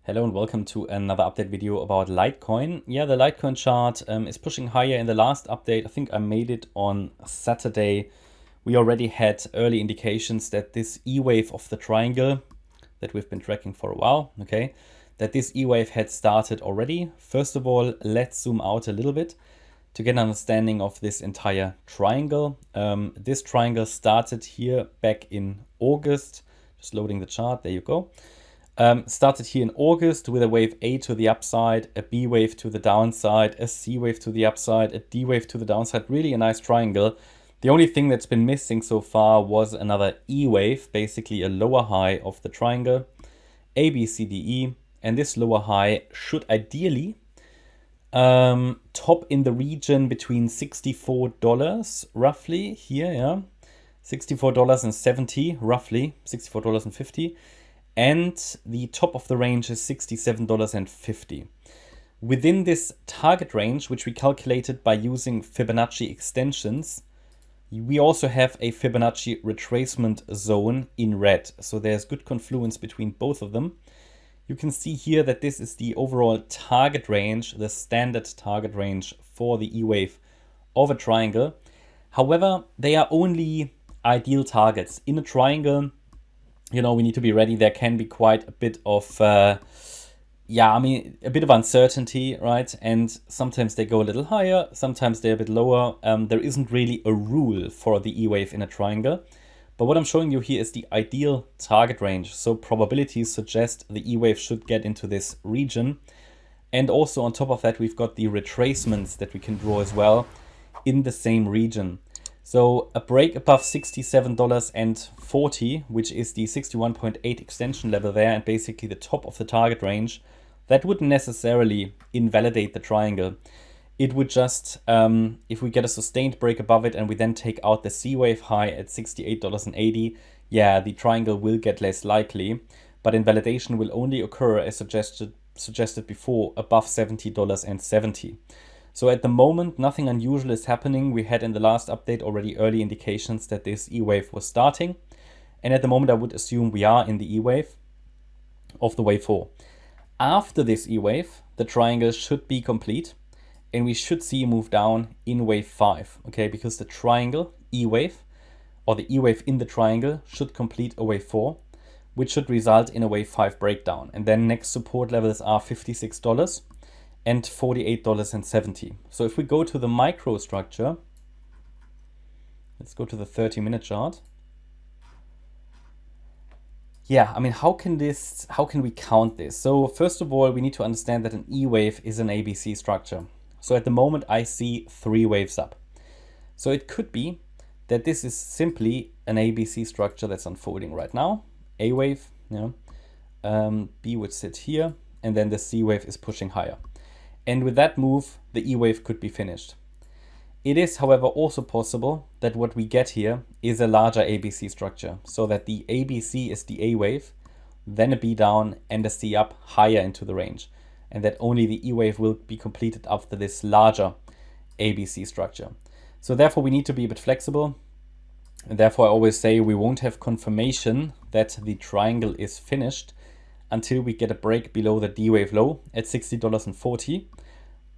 Hello and welcome to another update video about Litecoin. Yeah, the Litecoin chart is pushing higher. In the last update, I think I made it on Saturday. We already had early indications that this E-wave of the triangle that we've been tracking for a while, okay, that this E-wave had started already. First of all, let's zoom out a little bit to get an understanding of this entire triangle. This triangle started here back in August. Just loading the chart, there you go. Started here in August with a wave A to the upside, a B wave to the downside, a C wave to the upside, a D wave to the downside. Really a nice triangle. The only thing that's been missing so far was another E wave, basically a lower high of the triangle, A, B, C, D, E. And this lower high should ideally top in the region between $64 roughly here, yeah. $64.70 roughly, $64.50. And the top of the range is $67.50. Within this target range, which we calculated by using Fibonacci extensions, we also have a Fibonacci retracement zone in red. So there's good confluence between both of them. You can see here that this is the overall target range, the standard target range for the E-wave of a triangle. However, they are only ideal targets. In a triangle, you know, we need to be ready. There can be quite a bit of, a bit of uncertainty, right? And sometimes they go a little higher, sometimes they're a bit lower. There isn't really a rule for the E-wave in a triangle. But what I'm showing you here is the ideal target range. So probabilities suggest the E-wave should get into this region. And also on top of that, we've got the retracements that we can draw as well in the same region. So a break above $67.40, which is the 61.8 extension level there, and basically the top of the target range, that wouldn't necessarily invalidate the triangle. It would just, if we get a sustained break above it and we then take out the C-wave high at $68.80, yeah, the triangle will get less likely, but invalidation will only occur, as suggested before, above $70.70. So at the moment, nothing unusual is happening. We had in the last update already early indications that this E-wave was starting. And at the moment, I would assume we are in the E-wave of the wave 4. After this E-wave, the triangle should be complete. And we should see a move down in wave 5. Okay, because the triangle E-wave, or the E-wave in the triangle, should complete a wave 4, which should result in a wave 5 breakdown. And then next support levels are $56. And $48.70. So if we go to the microstructure, let's go to the 30-minute chart. Yeah, I mean, how can we count this? So first of all, we need to understand that an E-wave is an ABC structure. So at the moment, I see 3 waves up. So it could be that this is simply an ABC structure that's unfolding right now. A wave, yeah. B would sit here, and then the C wave is pushing higher. And with that move, the E-wave could be finished. It is, however, also possible that what we get here is a larger ABC structure, so that the ABC is the A wave, then a B down and a C up higher into the range, and that only the E-wave will be completed after this larger ABC structure. So therefore, we need to be a bit flexible, and therefore I always say we won't have confirmation that the triangle is finished until we get a break below the D-wave low at $60.40.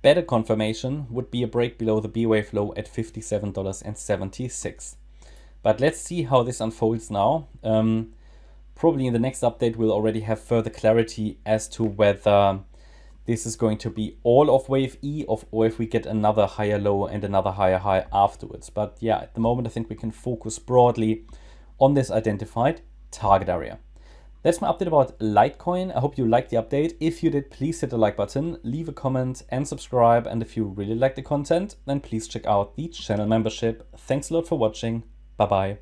Better confirmation would be a break below the B-wave low at $57.76. But let's see how this unfolds now. Probably in the next update we'll already have further clarity as to whether this is going to be all of wave E or if we get another higher low and another higher high afterwards. But yeah, at the moment I think we can focus broadly on this identified target area. That's my update about Litecoin. I hope you liked the update. If you did, please hit the like button, leave a comment and subscribe. And if you really like the content, then please check out the channel membership. Thanks a lot for watching. Bye-bye.